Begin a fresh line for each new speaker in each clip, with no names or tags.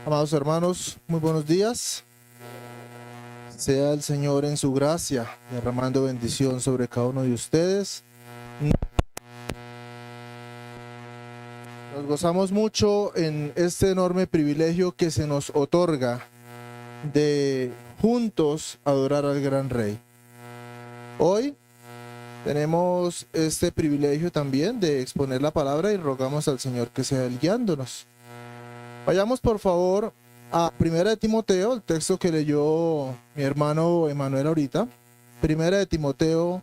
Amados hermanos, muy buenos días. Sea el Señor en su gracia, derramando bendición sobre cada uno de ustedes. Nos gozamos mucho en este enorme privilegio que se nos otorga de juntos adorar al gran Rey. Hoy tenemos este privilegio también de exponer la palabra y rogamos al Señor que sea Él guiándonos. Vayamos por favor a Primera de Timoteo, el texto que leyó mi hermano Emanuel ahorita. Primera de Timoteo,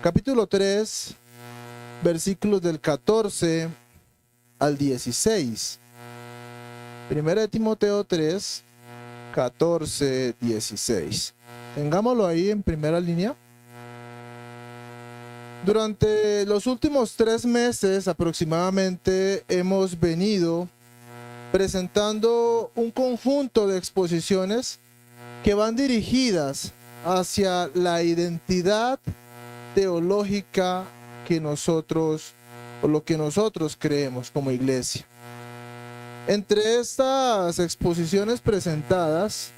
capítulo 3, versículos del 14 al 16. Primera de Timoteo 3, 14, 16. Tengámoslo ahí en primera línea. Durante los últimos 3 meses aproximadamente hemos venido presentando un conjunto de exposiciones que van dirigidas hacia la identidad teológica que nosotros, o lo que nosotros creemos como iglesia. Entre estas exposiciones presentadas,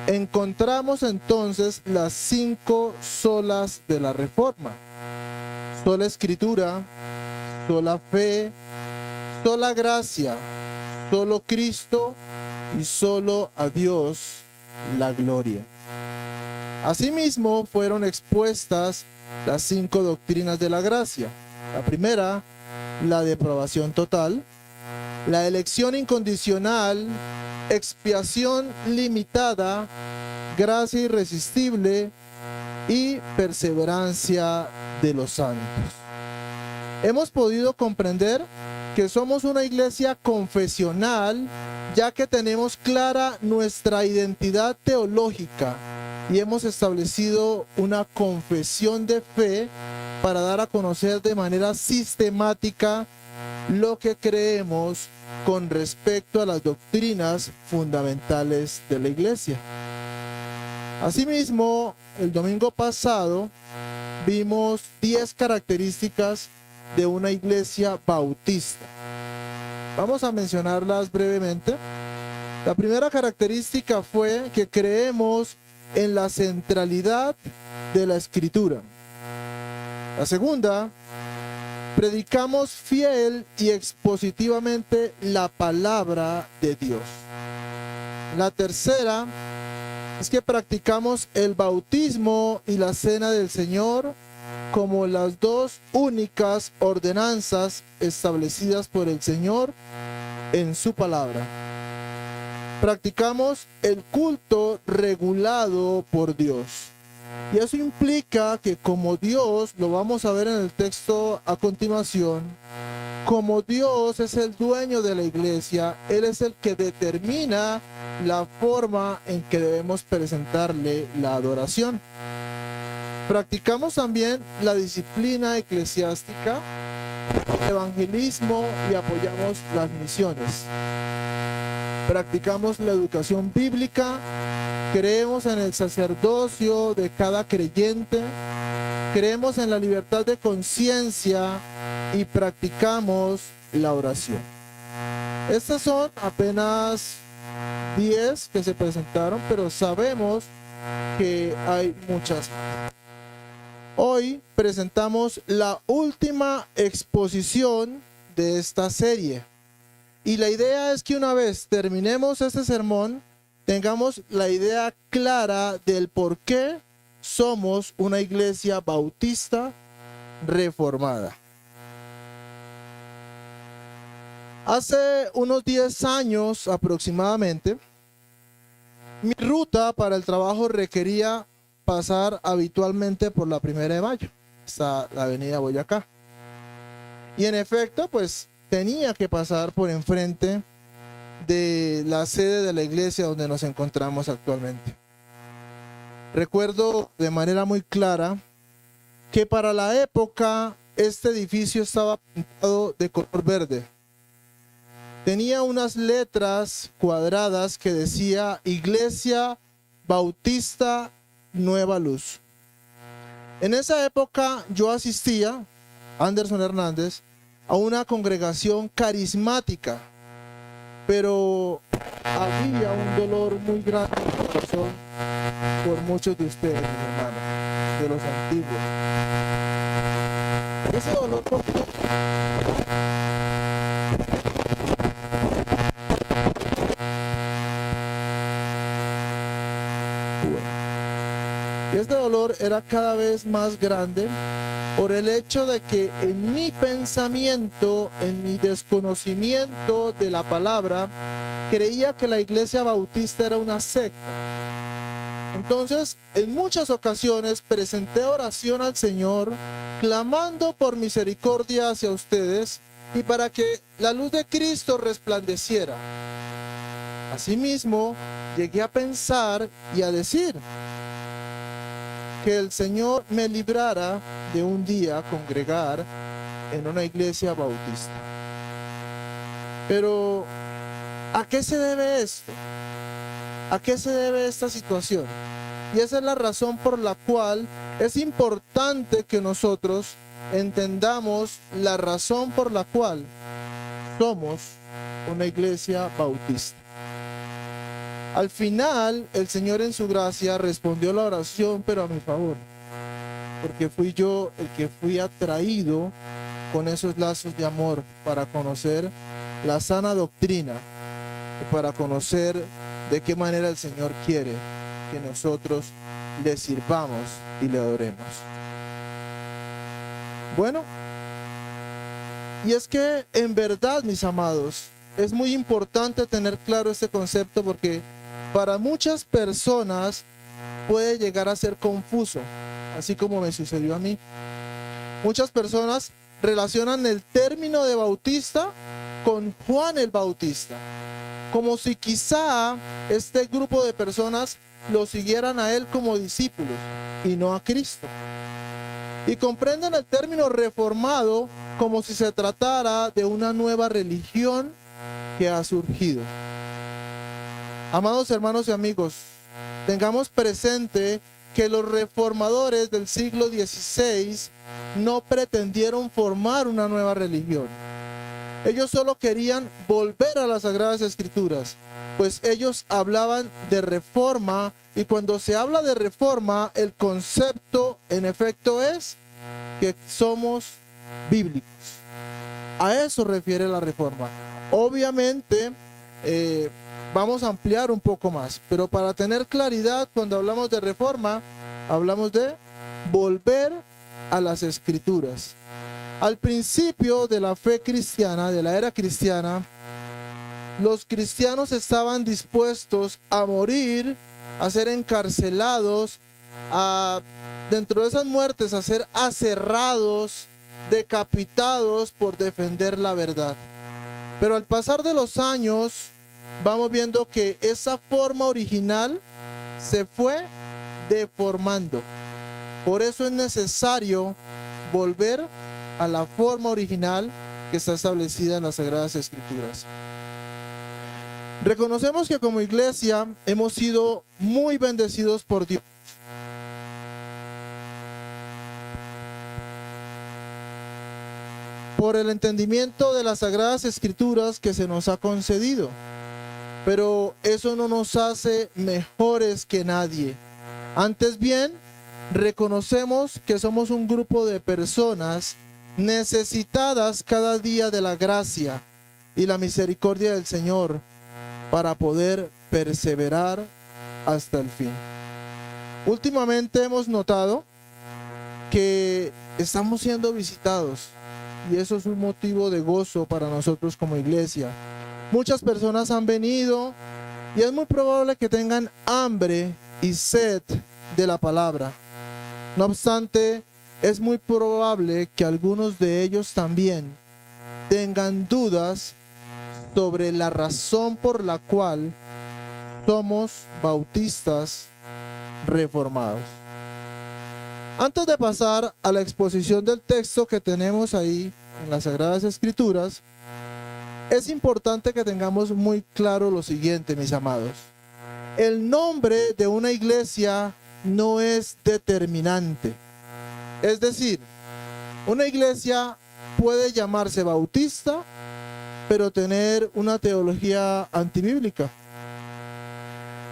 encontramos entonces las 5 solas de la Reforma: sola Escritura, sola fe, sola gracia, solo Cristo y solo a Dios la gloria. Asimismo, fueron expuestas las 5 doctrinas de la gracia. La primera, la depravación total; la elección incondicional; expiación limitada; gracia irresistible y perseverancia de los santos. Hemos podido comprender que somos una iglesia confesional, ya que tenemos clara nuestra identidad teológica y hemos establecido una confesión de fe para dar a conocer de manera sistemática lo que creemos con respecto a las doctrinas fundamentales de la iglesia. Asimismo, el domingo pasado vimos 10 características de una iglesia bautista. Vamos a mencionarlas brevemente. La primera característica fue que creemos en la centralidad de la Escritura. La segunda, predicamos fiel y expositivamente la palabra de Dios. La tercera es que practicamos el bautismo y la cena del Señor como las 2 únicas ordenanzas establecidas por el Señor en su palabra. Practicamos el culto regulado por Dios. Y eso implica que como Dios, lo vamos a ver en el texto a continuación, como Dios es el dueño de la iglesia, Él es el que determina la forma en que debemos presentarle la adoración. Practicamos también la disciplina eclesiástica, el evangelismo y apoyamos las misiones. Practicamos la educación bíblica, creemos en el sacerdocio de cada creyente, creemos en la libertad de conciencia y practicamos la oración. Estas son apenas 10 que se presentaron, pero sabemos que hay muchas más. Hoy presentamos la última exposición de esta serie. Y la idea es que una vez terminemos este sermón, tengamos la idea clara del por qué somos una iglesia bautista reformada. Hace unos 10 años aproximadamente, mi ruta para el trabajo requería pasar habitualmente por la 1 de Mayo, hasta la avenida Boyacá. Y en efecto, pues tenía que pasar por enfrente de la sede de la iglesia donde nos encontramos actualmente. Recuerdo de manera muy clara que para la época este edificio estaba pintado de color verde. Tenía unas letras cuadradas que decía Iglesia Bautista Nueva Luz. En esa época yo asistía, Anderson Hernández, a una congregación carismática, pero había un dolor muy grande en el corazón por muchos de ustedes, mis hermanos, de los antiguos. Ese dolor por y este dolor era cada vez más grande por el hecho de que en mi pensamiento, en mi desconocimiento de la palabra, creía que la iglesia bautista era una secta. Entonces, en muchas ocasiones presenté oración al Señor, clamando por misericordia hacia ustedes y para que la luz de Cristo resplandeciera. Asimismo, llegué a pensar y a decir que el Señor me librara de un día congregar en una iglesia bautista. Pero, ¿a qué se debe esto? ¿A qué se debe esta situación? Y esa es la razón por la cual es importante que nosotros entendamos la razón por la cual somos una iglesia bautista. Al final, el Señor en su gracia respondió la oración, pero a mi favor, porque fui yo el que fui atraído con esos lazos de amor para conocer la sana doctrina y para conocer de qué manera el Señor quiere que nosotros le sirvamos y le adoremos. Bueno, y es que en verdad, mis amados, es muy importante tener claro este concepto porque para muchas personas puede llegar a ser confuso, así como me sucedió a mí. Muchas personas relacionan el término de bautista con Juan el Bautista, como si quizá este grupo de personas lo siguieran a él como discípulos y no a Cristo. Y comprenden el término reformado como si se tratara de una nueva religión que ha surgido. Amados hermanos y amigos, tengamos presente que los reformadores del siglo XVI no pretendieron formar una nueva religión. Ellos solo querían volver a las Sagradas Escrituras, pues ellos hablaban de reforma, y cuando se habla de reforma, el concepto en efecto es que somos bíblicos. A eso refiere la reforma. Obviamente, vamos a ampliar un poco más, pero para tener claridad, cuando hablamos de reforma, hablamos de volver a las Escrituras. Al principio de la fe cristiana, de la era cristiana, los cristianos estaban dispuestos a morir, a ser encarcelados, dentro de esas muertes a ser aserrados, decapitados por defender la verdad. Pero al pasar de los años, vamos viendo que esa forma original se fue deformando. Por eso es necesario volver a la forma original que está establecida en las Sagradas Escrituras. Reconocemos que como iglesia hemos sido muy bendecidos por Dios. Por el entendimiento de las Sagradas Escrituras que se nos ha concedido. Pero eso no nos hace mejores que nadie. Antes bien, reconocemos que somos un grupo de personas necesitadas cada día de la gracia y la misericordia del Señor para poder perseverar hasta el fin. Últimamente hemos notado que estamos siendo visitados y eso es un motivo de gozo para nosotros como iglesia. Muchas personas han venido y es muy probable que tengan hambre y sed de la palabra. No obstante, es muy probable que algunos de ellos también tengan dudas sobre la razón por la cual somos bautistas reformados. Antes de pasar a la exposición del texto que tenemos ahí en las Sagradas Escrituras, es importante que tengamos muy claro lo siguiente, mis amados. El nombre de una iglesia no es determinante. Es decir, una iglesia puede llamarse bautista, pero tener una teología antibíblica.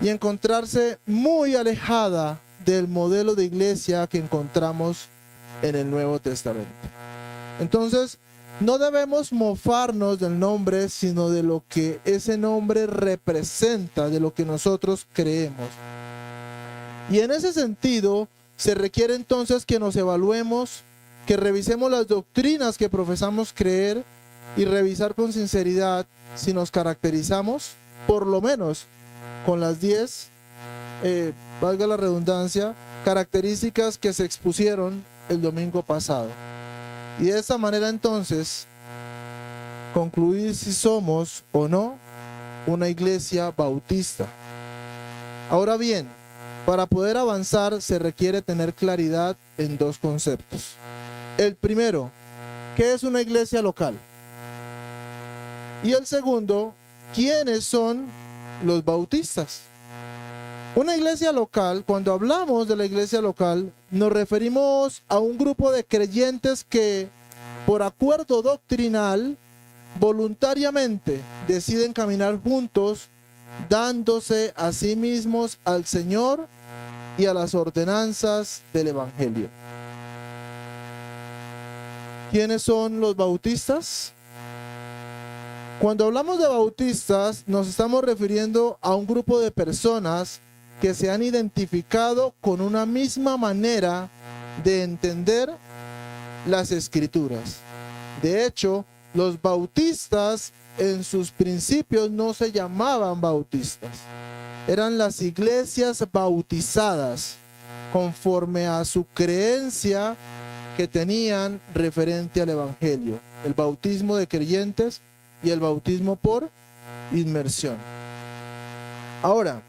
y encontrarse muy alejada del modelo de iglesia que encontramos en el Nuevo Testamento. Entonces, no debemos mofarnos del nombre, sino de lo que ese nombre representa, de lo que nosotros creemos. Y en ese sentido, se requiere entonces que nos evaluemos, que revisemos las doctrinas que profesamos creer y revisar con sinceridad si nos caracterizamos, por lo menos, con las 10, valga la redundancia, características que se expusieron el domingo pasado. Y de esta manera entonces concluir si somos o no una iglesia bautista. Ahora bien, para poder avanzar se requiere tener claridad en dos conceptos. El primero, ¿qué es una iglesia local? Y el segundo, ¿quiénes son los bautistas? Una iglesia local, cuando hablamos de la iglesia local, nos referimos a un grupo de creyentes que, por acuerdo doctrinal, voluntariamente deciden caminar juntos, dándose a sí mismos al Señor y a las ordenanzas del Evangelio. ¿Quiénes son los bautistas? Cuando hablamos de bautistas, nos estamos refiriendo a un grupo de personas que se han identificado con una misma manera de entender las Escrituras. De hecho, los bautistas en sus principios no se llamaban bautistas. Eran las iglesias bautizadas conforme a su creencia que tenían referente al Evangelio. El bautismo de creyentes y el bautismo por inmersión. Ahora,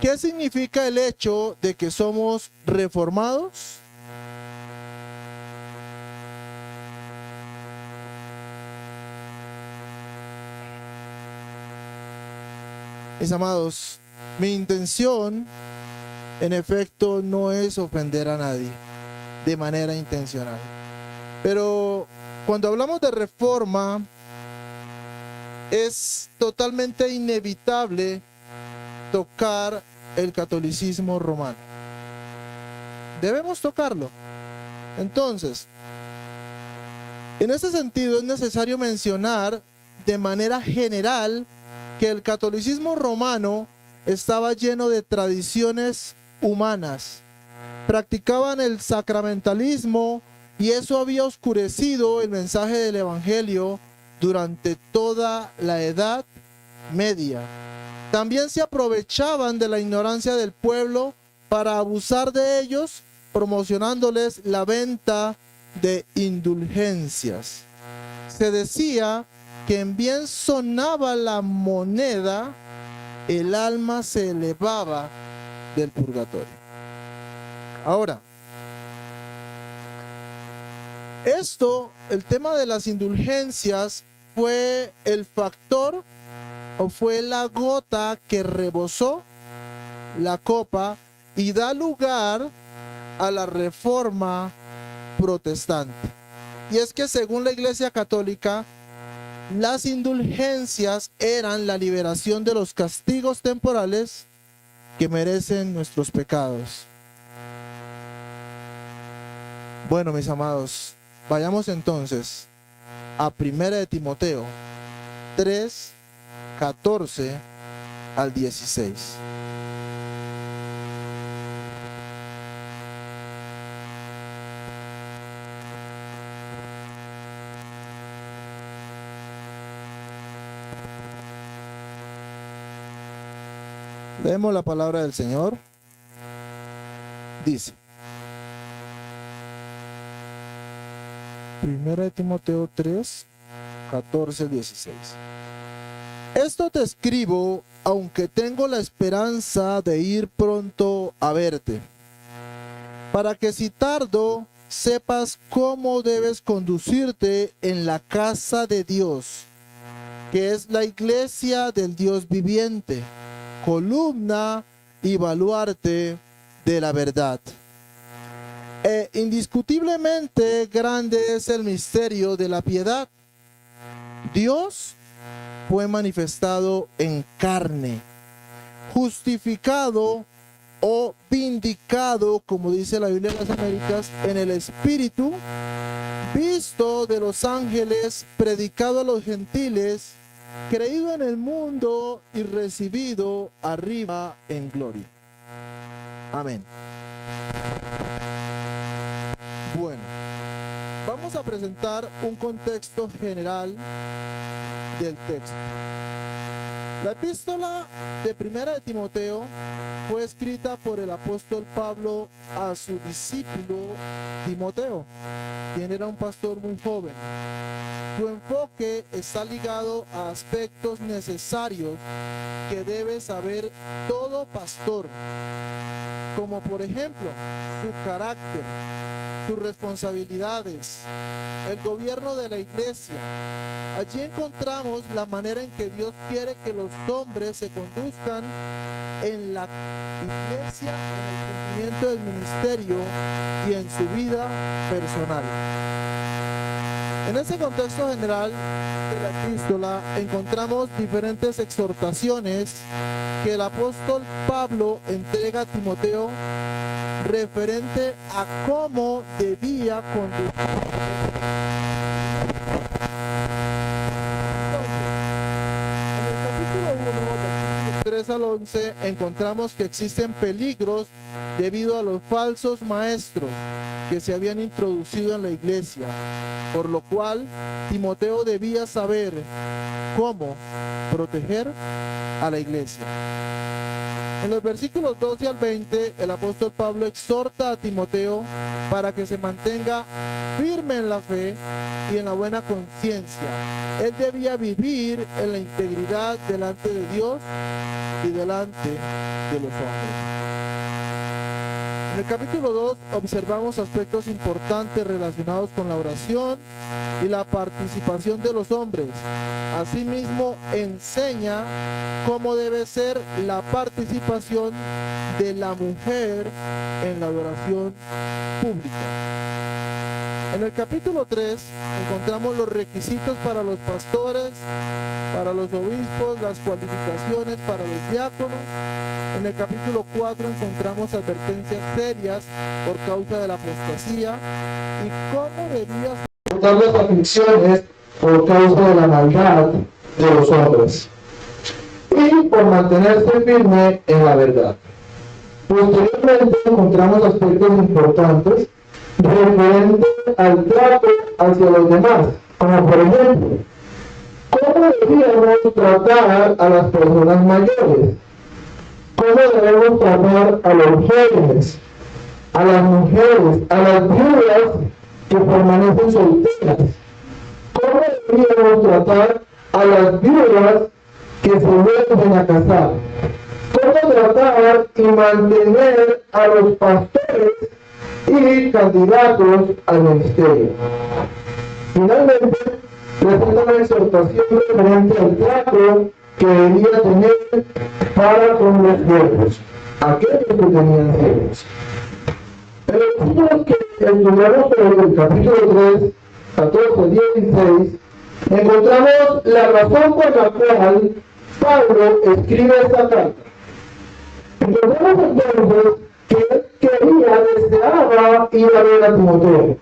¿qué significa el hecho de que somos reformados? Mis amados, mi intención, en efecto, no es ofender a nadie de manera intencional. Pero cuando hablamos de reforma, es totalmente inevitable tocar el catolicismo romano. Debemos tocarlo. Entonces, en ese sentido es necesario mencionar de manera general que el catolicismo romano estaba lleno de tradiciones humanas. Practicaban el sacramentalismo y eso había oscurecido el mensaje del Evangelio durante toda la Edad Media. También se aprovechaban de la ignorancia del pueblo para abusar de ellos, promocionándoles la venta de indulgencias. Se decía que en bien sonaba la moneda, el alma se elevaba del purgatorio. Ahora, el tema de las indulgencias fue el factor o fue la gota que rebosó la copa y da lugar a la reforma protestante. Y es que según la Iglesia Católica, las indulgencias eran la liberación de los castigos temporales que merecen nuestros pecados. Bueno, mis amados, vayamos entonces a 1 de Timoteo 3, 14 al 16. Leemos la palabra del Señor. Dice: 1 de Timoteo 3, 14 al 16. Esto te escribo, aunque tengo la esperanza de ir pronto a verte, para que si tardo, sepas cómo debes conducirte en la casa de Dios, que es la iglesia del Dios viviente, columna y baluarte de la verdad. Indiscutiblemente grande es el misterio de la piedad. Dios fue manifestado en carne, justificado o vindicado, como dice la Biblia de las Américas, en el Espíritu, visto de los ángeles, predicado a los gentiles, creído en el mundo y recibido arriba en gloria. Amén. Bueno, vamos a presentar un contexto general del texto. La epístola de Primera de Timoteo fue escrita por el apóstol Pablo a su discípulo Timoteo, quien era un pastor muy joven. Su enfoque está ligado a aspectos necesarios que debe saber todo pastor, como por ejemplo su carácter, sus responsabilidades, el gobierno de la iglesia. Allí encontramos la manera en que Dios quiere que los hombres se conduzcan en la iglesia, en el cumplimiento del ministerio y en su vida personal. En ese contexto general de la epístola encontramos diferentes exhortaciones que el apóstol Pablo entrega a Timoteo referente a cómo debía conducirse. En el capítulo 1, 3 al 11, encontramos que existen peligros debido a los falsos maestros que se habían introducido en la iglesia, por lo cual Timoteo debía saber cómo proteger a la iglesia. En los versículos 12 al 20, el apóstol Pablo exhorta a Timoteo para que se mantenga firme en la fe y en la buena conciencia. Él debía vivir en la integridad delante de Dios y delante de los hombres. En el capítulo 2 observamos aspectos importantes relacionados con la oración y la participación de los hombres. Asimismo, enseña cómo debe ser la participación de la mujer en la adoración pública. En el capítulo 3 encontramos los requisitos para los pastores, para los obispos, las cualificaciones para los diáconos. En el capítulo 4 encontramos advertencias serias por causa de la apostasía y cómo debía soportar las aflicciones por causa de la maldad de los hombres y por mantenerse firme en la verdad. Posteriormente encontramos aspectos importantes referentes al trato hacia los demás, como por ejemplo, ¿cómo debíamos tratar a las personas mayores? ¿Cómo debemos tratar a los jóvenes, a las mujeres, a las viudas que permanecen solteras? ¿Cómo debíamos tratar a las viudas que se vuelven a casar? ¿Cómo tratar y mantener a los pastores y candidatos al ministerio? Finalmente, presenta una exhortación referente al trato que debía tener para con los siervos, aquellos que tenían siervos. En los versículos que estudiamos sobre el capítulo 3, 14, 16, encontramos la razón por la cual Pablo escribe esta carta. Encontramos entonces que él quería, deseaba ir a ver a Timoteo.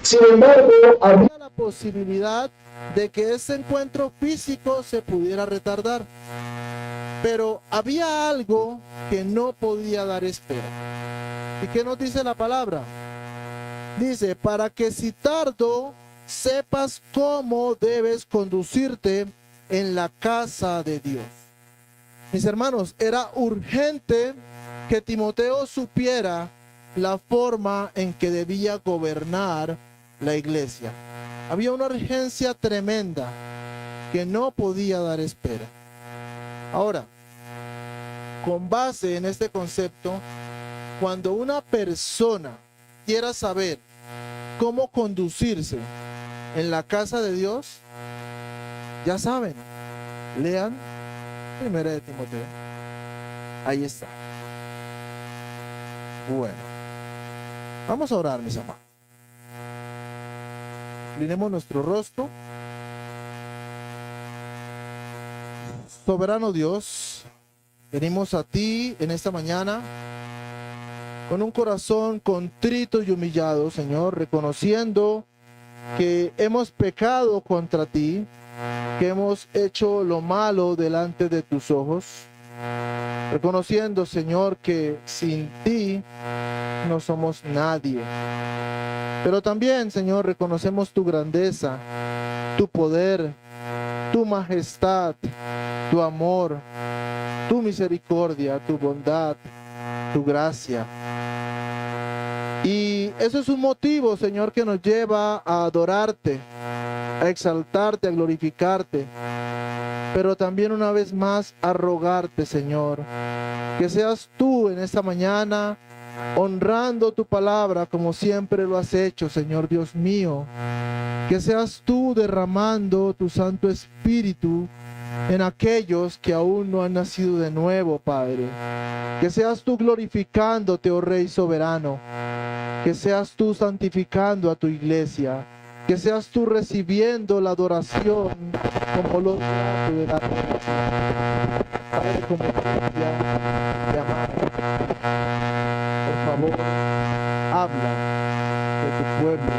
Sin embargo, había la posibilidad de que ese encuentro físico se pudiera retardar. Pero había algo que no podía dar espera. ¿Y qué nos dice la palabra? Dice, para que si tardo, sepas cómo debes conducirte en la casa de Dios. Mis hermanos, era urgente que Timoteo supiera la forma en que debía gobernar la iglesia. Había una urgencia tremenda que no podía dar espera. Ahora, con base en este concepto, cuando una persona quiera saber cómo conducirse en la casa de Dios, ya saben, lean Primera de Timoteo. Ahí está. Bueno, vamos a orar, mis amados. Inclinemos nuestro rostro. Soberano Dios, Venimos a ti en esta mañana con un corazón contrito y humillado, Señor, reconociendo que hemos pecado contra ti, que hemos hecho lo malo delante de tus ojos, reconociendo, Señor, que sin ti no somos nadie. Pero también, Señor, reconocemos tu grandeza, tu poder, tu majestad, tu amor, tu misericordia, tu bondad, tu gracia. Y eso es un motivo, Señor, que nos lleva a adorarte, a exaltarte, a glorificarte, pero también una vez más a rogarte, Señor, que seas tú en esta mañana honrando tu palabra como siempre lo has hecho, Señor Dios mío, que seas tú derramando tu Santo Espíritu en aquellos que aún no han nacido de nuevo, Padre, que seas tú glorificándote, oh Rey soberano, que seas tú santificando a tu iglesia, que seas tú recibiendo la adoración como lo de la Padre, como te amamos. Por favor, habla de tu pueblo.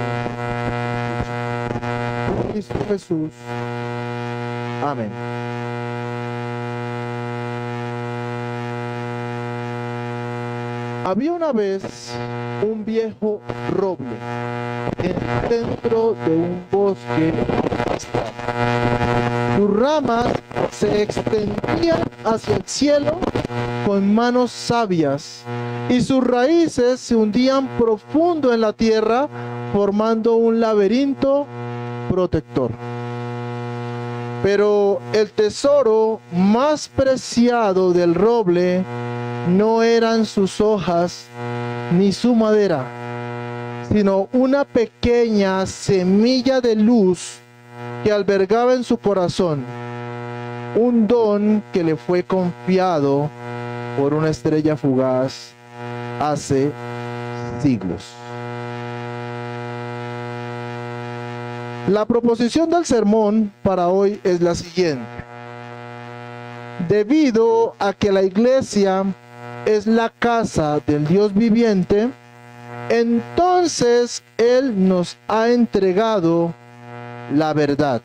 Por Cristo Jesús. Amén. Había una vez un viejo roble en el centro de un bosque. Sus ramas se extendían hacia el cielo con manos sabias y sus raíces se hundían profundo en la tierra, formando un laberinto protector. Pero el tesoro más preciado del roble no eran sus hojas ni su madera, sino una pequeña semilla de luz que albergaba en su corazón un don que le fue confiado por una estrella fugaz hace siglos. La proposición del sermón para hoy es la siguiente. Debido a que la iglesia es la casa del Dios viviente, entonces Él nos ha entregado la verdad.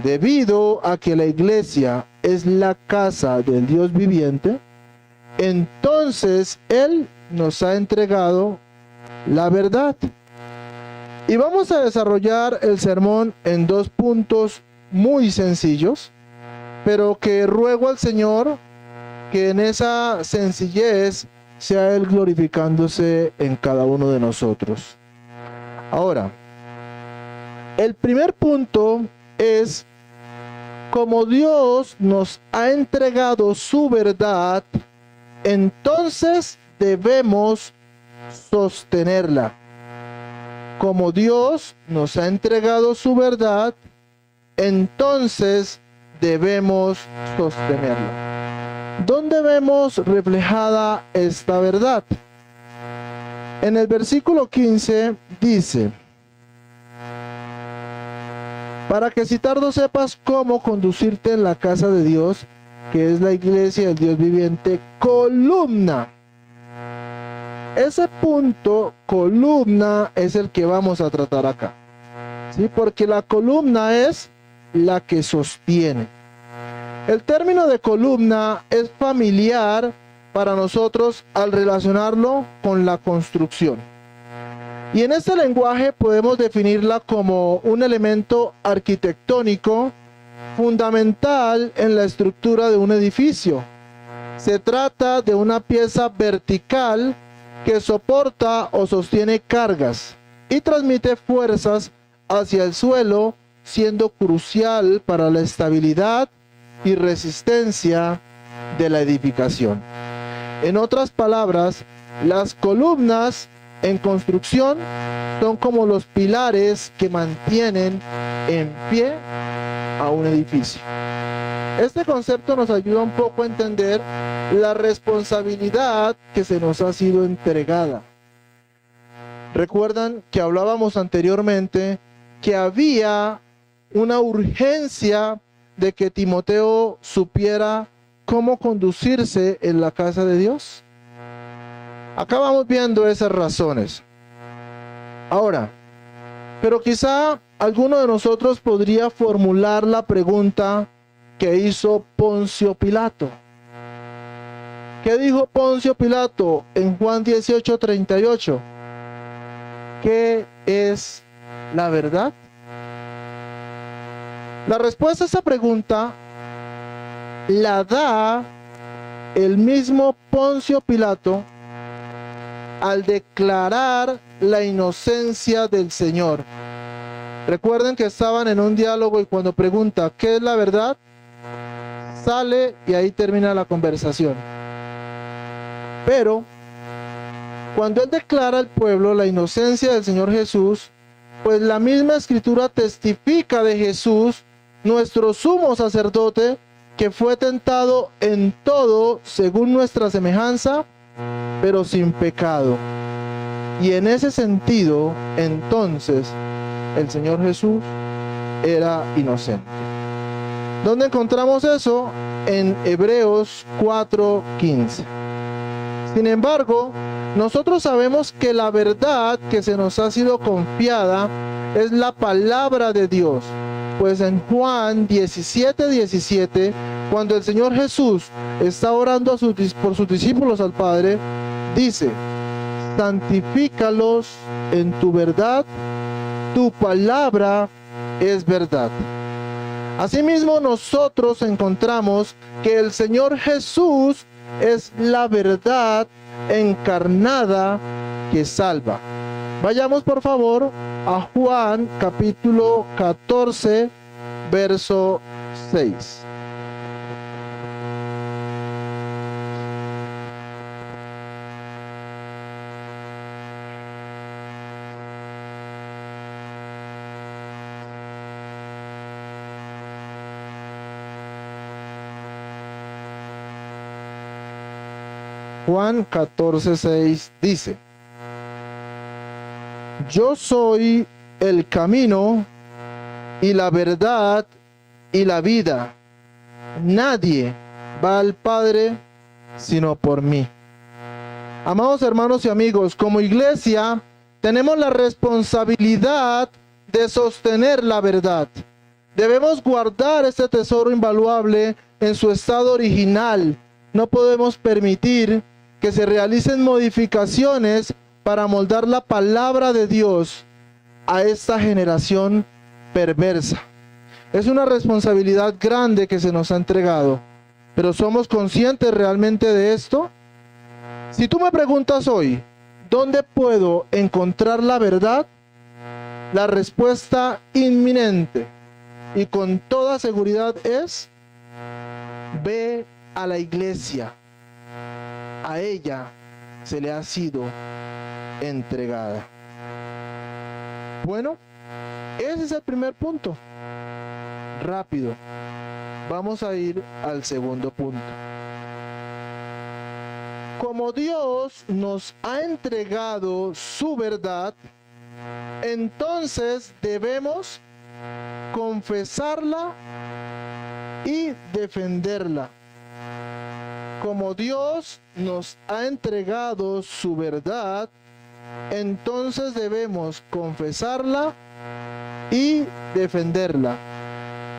Debido a que la iglesia es la casa del Dios viviente, entonces Él nos ha entregado la verdad. Y vamos a desarrollar el sermón en dos puntos muy sencillos, pero que ruego al Señor que en esa sencillez sea Él glorificándose en cada uno de nosotros. Ahora, el primer punto es: como Dios nos ha entregado su verdad, entonces debemos sostenerla. Como Dios nos ha entregado su verdad, entonces debemos sostenerla. ¿Dónde vemos reflejada esta verdad? En el versículo 15 dice: para que si tardo sepas cómo conducirte en la casa de Dios, que es la iglesia del Dios viviente, columna. Ese punto, columna, es el que vamos a tratar acá, ¿sí? Porque la columna es la que sostiene. El término de columna es familiar para nosotros al relacionarlo con la construcción. Y en este lenguaje podemos definirla como un elemento arquitectónico fundamental en la estructura de un edificio. Se trata de una pieza vertical que soporta o sostiene cargas y transmite fuerzas hacia el suelo, siendo crucial para la estabilidad y resistencia de la edificación. En otras palabras, las columnas en construcción son como los pilares que mantienen en pie a un edificio. Este concepto nos ayuda un poco a entender la responsabilidad que se nos ha sido entregada. Recuerdan que hablábamos anteriormente que había una urgencia de que Timoteo supiera cómo conducirse en la casa de Dios? Acá vamos viendo esas razones. Ahora, pero quizá alguno de nosotros podría formular la pregunta que hizo Poncio Pilato. ¿Qué dijo Poncio Pilato en Juan 18:38? ¿Qué es la verdad? La respuesta a esa pregunta la da el mismo Poncio Pilato al declarar la inocencia del Señor. Recuerden que estaban en un diálogo y cuando pregunta ¿qué es la verdad? Sale y ahí termina la conversación. Pero cuando él declara al pueblo la inocencia del Señor Jesús, pues la misma Escritura testifica de Jesús, nuestro sumo sacerdote, que fue tentado en todo según nuestra semejanza, pero sin pecado. Y en ese sentido, entonces, el Señor Jesús era inocente. ¿Dónde encontramos eso? En Hebreos 4:15. Sin embargo, nosotros sabemos que la verdad que se nos ha sido confiada es la palabra de Dios. Pues en Juan 17:17, cuando el Señor Jesús está orando por sus discípulos al Padre, dice: santifícalos en tu verdad, tu palabra es verdad. Asimismo, nosotros encontramos que el Señor Jesús es la verdad encarnada que salva. Vayamos por favor a Juan capítulo 14, verso 6. Juan 14:6 dice: yo soy el camino y la verdad y la vida. Nadie va al Padre sino por mí. Amados hermanos y amigos, como iglesia tenemos la responsabilidad de sostener la verdad. Debemos guardar este tesoro invaluable en su estado original. No podemos permitir que se realicen modificaciones para moldar la palabra de Dios a esta generación perversa. Es una responsabilidad grande que se nos ha entregado, pero ¿somos conscientes realmente de esto? Si tú me preguntas hoy, ¿dónde puedo encontrar la verdad? La respuesta inminente y con toda seguridad es: ve a la iglesia. A ella se le ha sido entregada. Bueno, ese es el primer punto. Rápido, vamos a ir al segundo punto. Como Dios nos ha entregado su verdad, entonces debemos confesarla y defenderla. Como Dios nos ha entregado su verdad, entonces debemos confesarla y defenderla.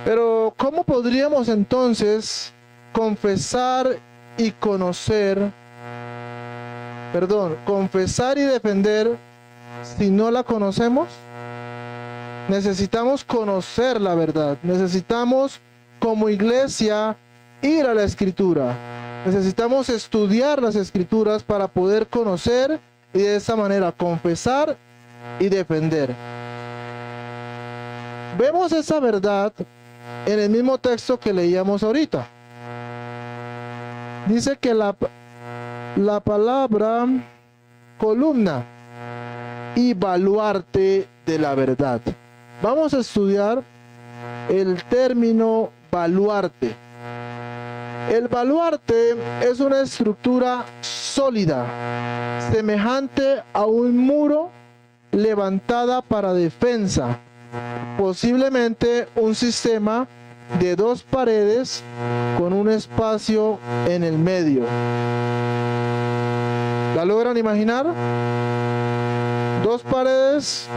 Pero ¿cómo podríamos entonces confesar y defender si no la conocemos? Necesitamos conocer la verdad. Necesitamos, como iglesia, ir a la Escritura. Necesitamos estudiar las Escrituras para poder conocer y de esa manera confesar y defender. Vemos esa verdad en el mismo texto que leíamos ahorita. Dice que la palabra columna y baluarte de la verdad. Vamos a estudiar el término baluarte. El baluarte es una estructura sólida, semejante a un muro levantada para defensa, posiblemente un sistema de 2 paredes con un espacio en el medio. ¿La logran imaginar? 2 paredes,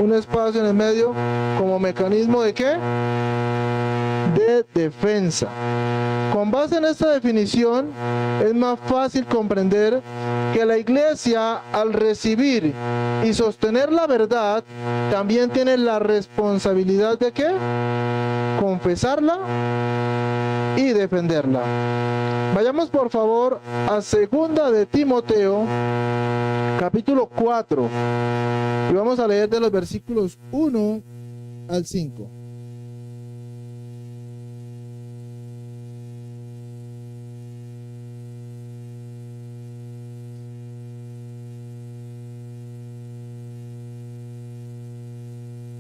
un espacio en el medio, como mecanismo ¿de qué? De defensa. Con base en esta definición, es más fácil comprender que la iglesia, al recibir y sostener la verdad, también tiene la responsabilidad de ¿qué? Confesarla y defenderla. Vayamos por favor a 2 de Timoteo, capítulo 4, y vamos a leer de los versículos 1 al 5.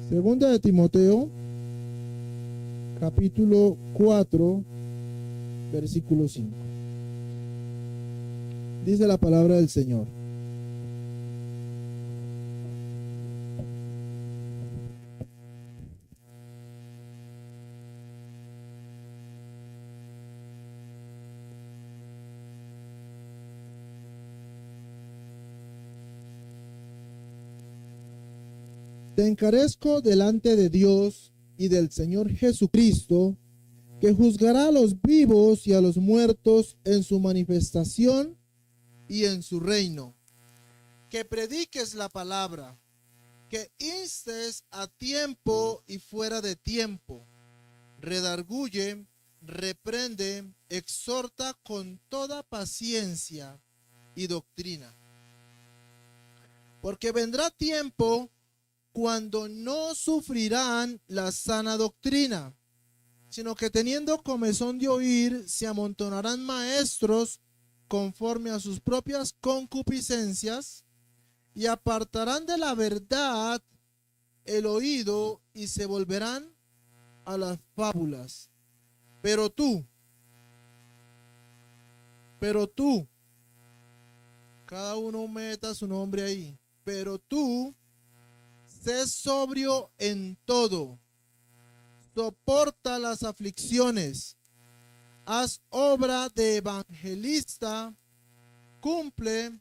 Segunda de Timoteo, capítulo 4, versículo 5. Dice la palabra del Señor. Te encarezco delante de Dios y del Señor Jesucristo, que juzgará a los vivos y a los muertos en su manifestación y en su reino. Que prediques la palabra, que instes a tiempo y fuera de tiempo, redarguye, reprende, exhorta con toda paciencia y doctrina. Porque vendrá tiempo cuando no sufrirán la sana doctrina, sino que teniendo comezón de oír, se amontonarán maestros conforme a sus propias concupiscencias, y apartarán de la verdad el oído y se volverán a las fábulas. Pero tú, cada uno meta su nombre ahí, pero tú, sé sobrio en todo, soporta las aflicciones, haz obra de evangelista, cumple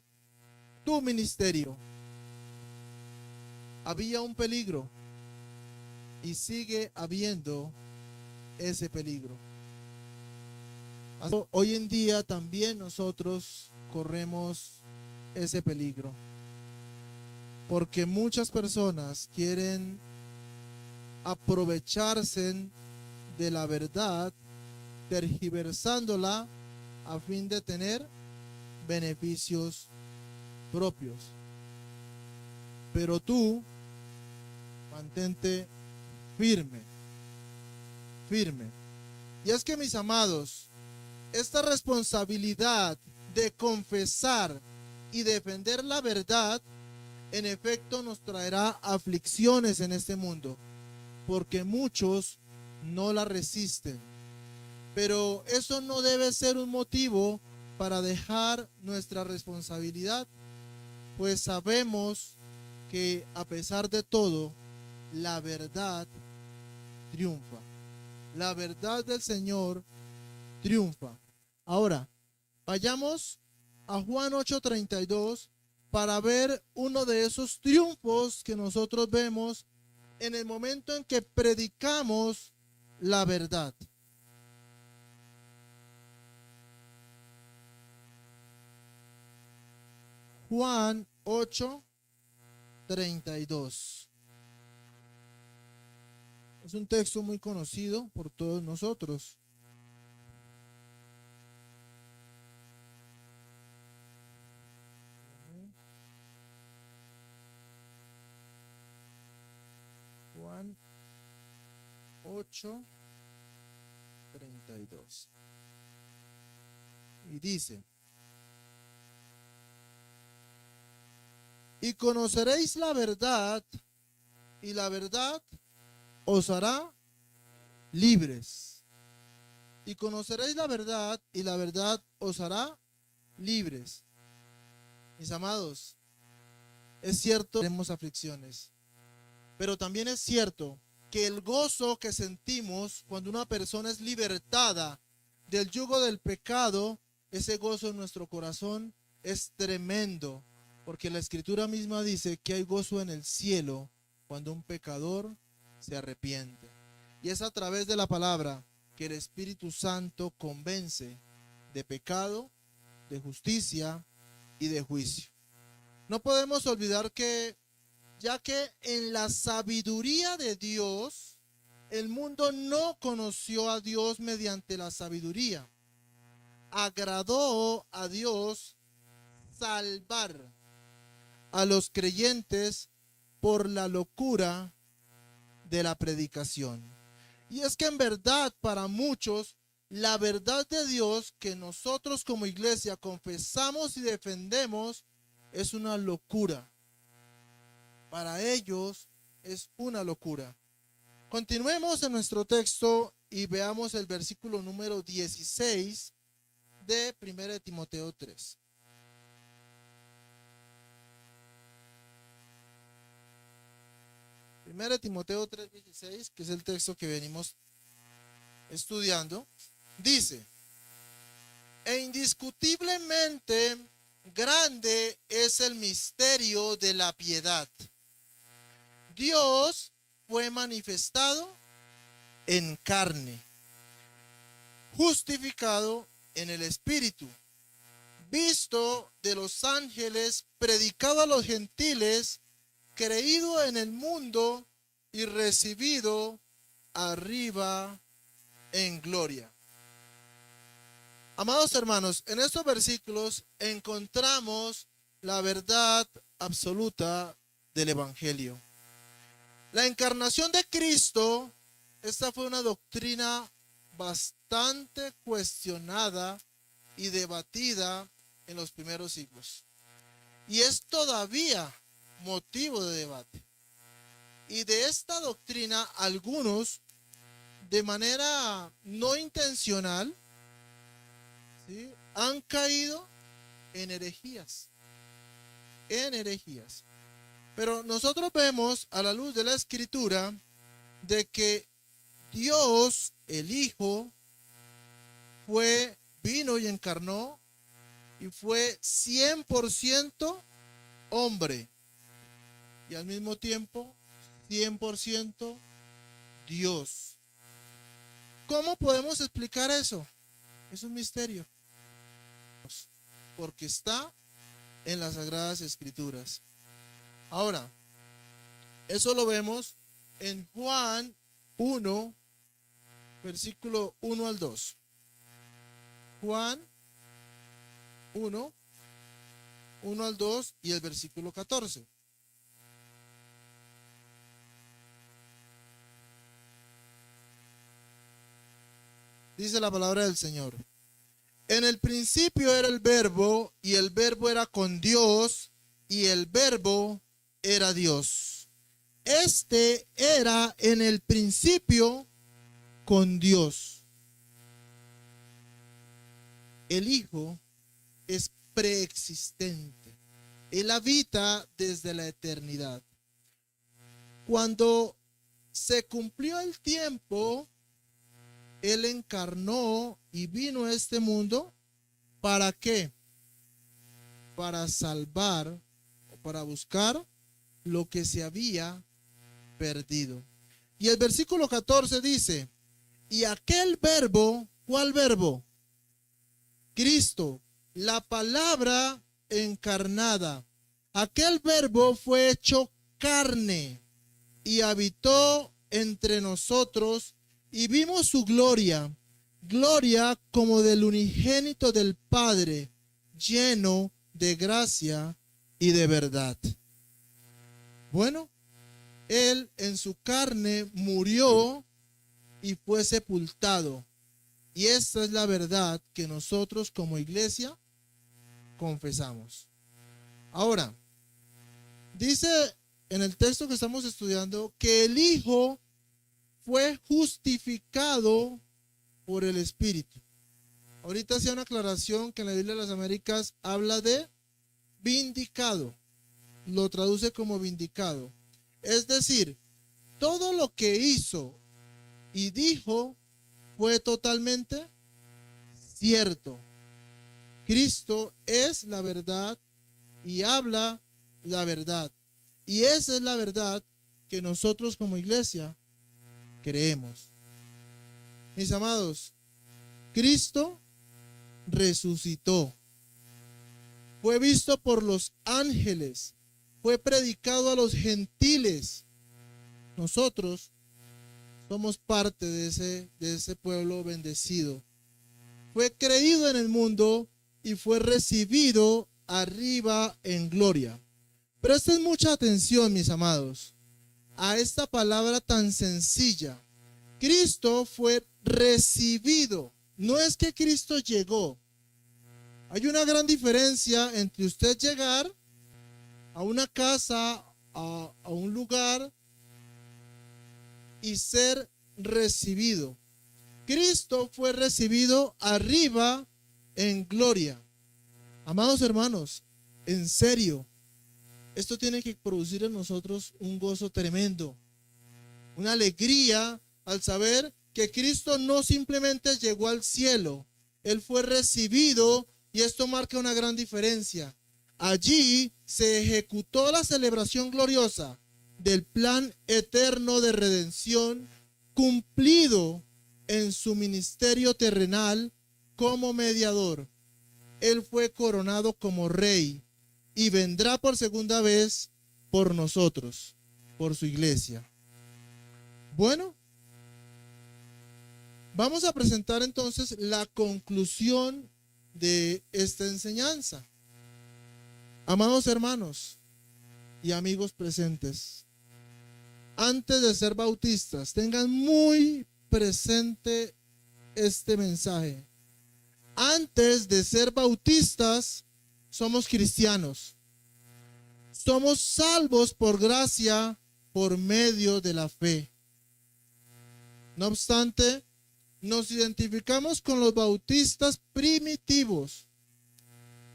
tu ministerio. Había un peligro y sigue habiendo ese peligro. Hoy en día también nosotros corremos ese peligro, porque muchas personas quieren aprovecharse de la verdad, tergiversándola a fin de tener beneficios propios. Pero tú mantente firme, firme. Y es que, mis amados, esta responsabilidad de confesar y defender la verdad, en efecto, nos traerá aflicciones en este mundo, porque muchos no la resisten. Pero eso no debe ser un motivo para dejar nuestra responsabilidad, pues sabemos que a pesar de todo, la verdad triunfa. La verdad del Señor triunfa. Ahora, vayamos a Juan 8:32 para ver uno de esos triunfos que nosotros vemos en el momento en que predicamos la verdad. Juan 8:32. Es un texto muy conocido por todos nosotros. Juan 8:32. Y dice: y conoceréis la verdad, y la verdad os hará libres. Y conoceréis la verdad, y la verdad os hará libres. Mis amados, es cierto que tenemos aflicciones, pero también es cierto que el gozo que sentimos cuando una persona es libertada del yugo del pecado, ese gozo en nuestro corazón es tremendo, porque la Escritura misma dice que hay gozo en el cielo cuando un pecador se arrepiente. Y es a través de la palabra que el Espíritu Santo convence de pecado, de justicia y de juicio. No podemos olvidar que, ya que en la sabiduría de Dios, el mundo no conoció a Dios mediante la sabiduría. Agradó a Dios salvar a los creyentes por la locura de la predicación. Y es que en verdad, para muchos, la verdad de Dios que nosotros como iglesia confesamos y defendemos es una locura. Para ellos es una locura. Continuemos en nuestro texto y veamos el versículo número 16 de 1 Timoteo 3. Primera Timoteo 3:16, que es el texto que venimos estudiando, dice: e indiscutiblemente grande es el misterio de la piedad. Dios fue manifestado en carne, justificado en el Espíritu, visto de los ángeles, predicado a los gentiles, creído en el mundo y recibido arriba en gloria. Amados hermanos, en estos versículos encontramos la verdad absoluta del Evangelio. La encarnación de Cristo, esta fue una doctrina bastante cuestionada y debatida en los primeros siglos. Y es todavía motivo de debate. Y de esta doctrina, algunos, de manera no intencional, ¿sí?, han caído en herejías. En herejías. Pero nosotros vemos a la luz de la Escritura de que Dios, el Hijo, vino y encarnó y fue 100% hombre y al mismo tiempo 100% Dios. ¿Cómo podemos explicar eso? Es un misterio, porque está en las Sagradas Escrituras. Ahora, eso lo vemos en Juan 1, versículo 1 al 2. Juan 1, 1 al 2 y el versículo 14. Dice la palabra del Señor: en el principio era el Verbo, y el Verbo era con Dios, y el Verbo era Dios. Este era en el principio con Dios. El Hijo es preexistente. Él habita desde la eternidad. Cuando se cumplió el tiempo, Él encarnó y vino a este mundo. ¿Para qué? Para salvar o para buscar lo que se había perdido. Y el versículo 14 dice: y aquel Verbo, ¿cuál Verbo? Cristo, la palabra encarnada. Aquel Verbo fue hecho carne y habitó entre nosotros, y vimos su gloria, gloria como del unigénito del Padre, lleno de gracia y de verdad. Bueno, Él en su carne murió y fue sepultado. Y esta es la verdad que nosotros como iglesia confesamos. Ahora, dice en el texto que estamos estudiando que el Hijo fue justificado por el Espíritu. Ahorita hacía una aclaración que en la Biblia de las Américas habla de vindicado. Lo traduce como vindicado. Es decir, todo lo que hizo y dijo fue totalmente cierto. Cristo es la verdad y habla la verdad. Y esa es la verdad que nosotros como iglesia creemos. Mis amados, Cristo resucitó. Fue visto por los ángeles. Fue predicado a los gentiles. Nosotros somos parte de ese pueblo bendecido. Fue creído en el mundo y fue recibido arriba en gloria. Presten mucha atención, mis amados, a esta palabra tan sencilla. Cristo fue recibido. No es que Cristo llegó. Hay una gran diferencia entre usted llegar a una casa, a un lugar, y ser recibido. Cristo fue recibido arriba en gloria. Amados hermanos, en serio, esto tiene que producir en nosotros un gozo tremendo, una alegría al saber que Cristo no simplemente llegó al cielo, Él fue recibido, y esto marca una gran diferencia. Allí se ejecutó la celebración gloriosa del plan eterno de redención cumplido en su ministerio terrenal como mediador. Él fue coronado como rey y vendrá por segunda vez por nosotros, por su iglesia. Bueno, vamos a presentar entonces la conclusión de esta enseñanza. Amados hermanos y amigos presentes, antes de ser bautistas, tengan muy presente este mensaje. Antes de ser bautistas, somos cristianos. Somos salvos por gracia por medio de la fe. No obstante, nos identificamos con los bautistas primitivos,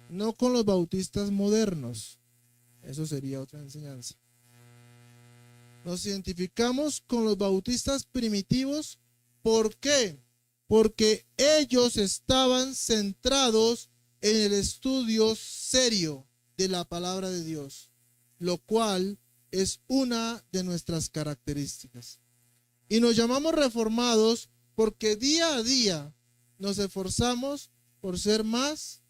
no con los bautistas modernos. Eso sería otra enseñanza. Nos identificamos con los bautistas primitivos. ¿Por qué? Porque ellos estaban centrados en el estudio serio de la palabra de Dios, lo cual es una de nuestras características. Y nos llamamos reformados porque día a día nos esforzamos por ser más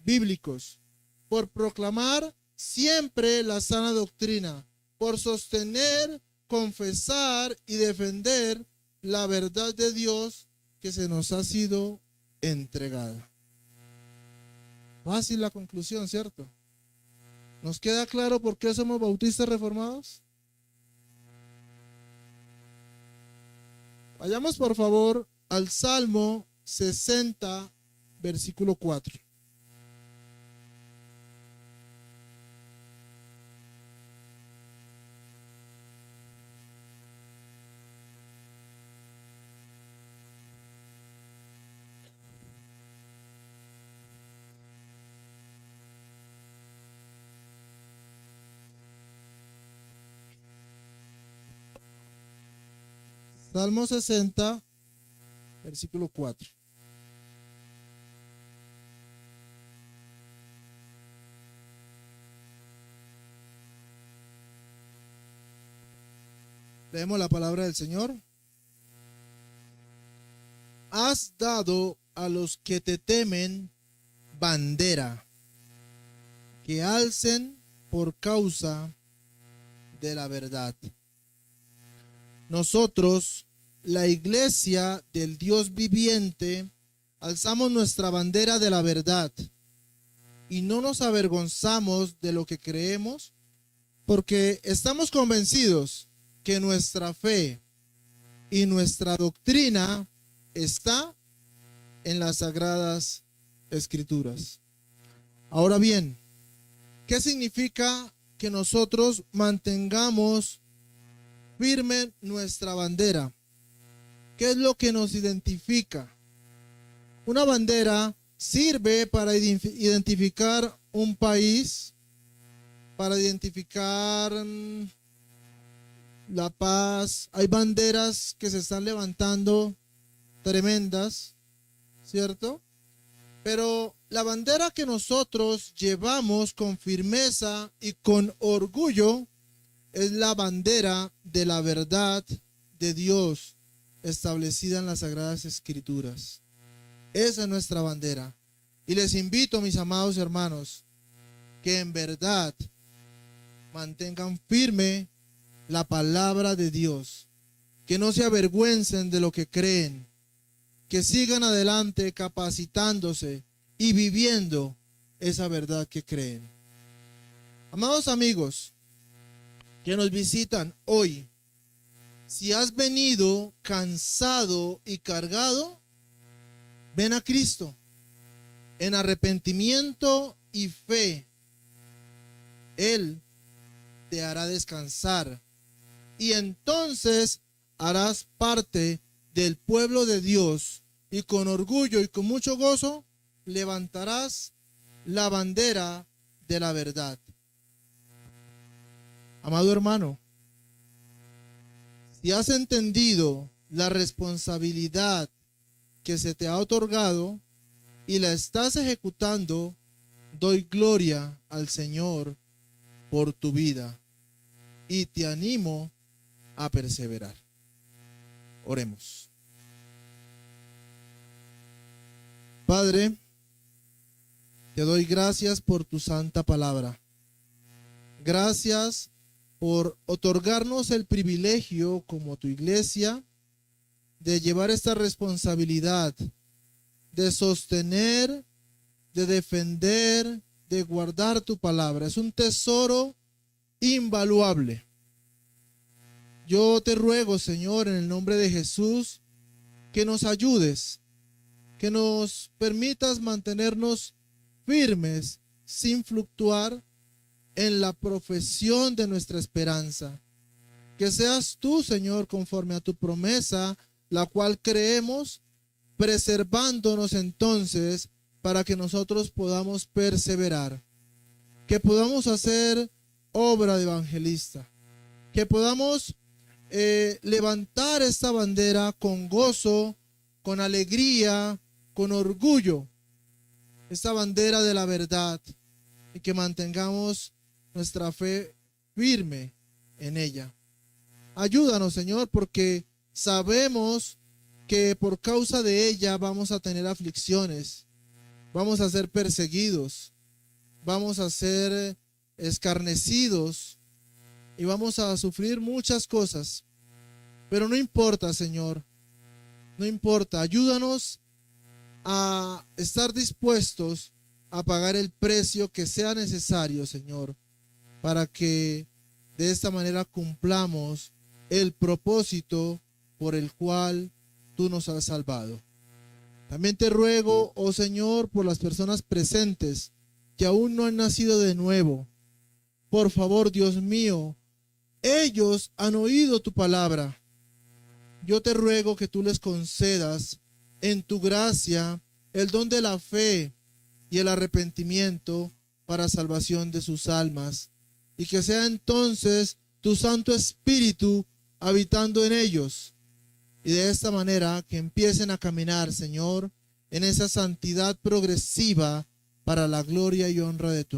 bíblicos, por proclamar siempre la sana doctrina, por sostener, confesar y defender la verdad de Dios que se nos ha sido entregada. Fácil la conclusión, ¿cierto? ¿Nos queda claro por qué somos bautistas reformados? Vayamos por favor al Salmo 60, versículo 4. Salmo 60, versículo 4. Leemos la palabra del Señor. Has dado a los que te temen bandera, que alcen por causa de la verdad. Nosotros, la iglesia del Dios viviente, alzamos nuestra bandera de la verdad y no nos avergonzamos de lo que creemos, porque estamos convencidos que nuestra fe y nuestra doctrina está en las sagradas escrituras. Ahora bien, ¿qué significa que nosotros mantengamos firme nuestra bandera? ¿Qué es lo que nos identifica? Una bandera sirve para identificar un país, para identificar la paz. Hay banderas que se están levantando tremendas, ¿cierto? Pero la bandera que nosotros llevamos con firmeza y con orgullo es la bandera de la verdad de Dios establecida en las Sagradas Escrituras. Esa es nuestra bandera. Y les invito, mis amados hermanos, que en verdad mantengan firme la palabra de Dios, que no se avergüencen de lo que creen, que sigan adelante capacitándose y viviendo esa verdad que creen. Amados amigos que nos visitan hoy, si has venido cansado y cargado, ven a Cristo en arrepentimiento y fe. Él te hará descansar y entonces harás parte del pueblo de Dios y con orgullo y con mucho gozo levantarás la bandera de la verdad. Amado hermano, si has entendido la responsabilidad que se te ha otorgado y la estás ejecutando, doy gloria al Señor por tu vida y te animo a perseverar. Oremos. Padre, te doy gracias por tu santa palabra. Gracias por otorgarnos el privilegio como tu iglesia de llevar esta responsabilidad, de sostener, de defender, de guardar tu palabra. Es un tesoro invaluable. Yo te ruego, Señor, en el nombre de Jesús, que nos ayudes, que nos permitas mantenernos firmes sin fluctuar en la profesión de nuestra esperanza. Que seas tú, Señor, conforme a tu promesa, la cual creemos, preservándonos entonces para que nosotros podamos perseverar, que podamos hacer obra de evangelista, que podamos levantar esta bandera con gozo, con alegría, con orgullo, esta bandera de la verdad, y que mantengamos nuestra fe firme en ella. Ayúdanos, Señor, porque sabemos que por causa de ella vamos a tener aflicciones, vamos a ser perseguidos, vamos a ser escarnecidos y vamos a sufrir muchas cosas. Pero no importa, Señor, no importa. Ayúdanos a estar dispuestos a pagar el precio que sea necesario, Señor, para que de esta manera cumplamos el propósito por el cual tú nos has salvado. También te ruego, oh Señor, por las personas presentes que aún no han nacido de nuevo. Por favor, Dios mío, ellos han oído tu palabra. Yo te ruego que tú les concedas en tu gracia el don de la fe y el arrepentimiento para salvación de sus almas, y que sea entonces tu Santo Espíritu habitando en ellos, y de esta manera que empiecen a caminar, Señor, en esa santidad progresiva para la gloria y honra de tu nombre.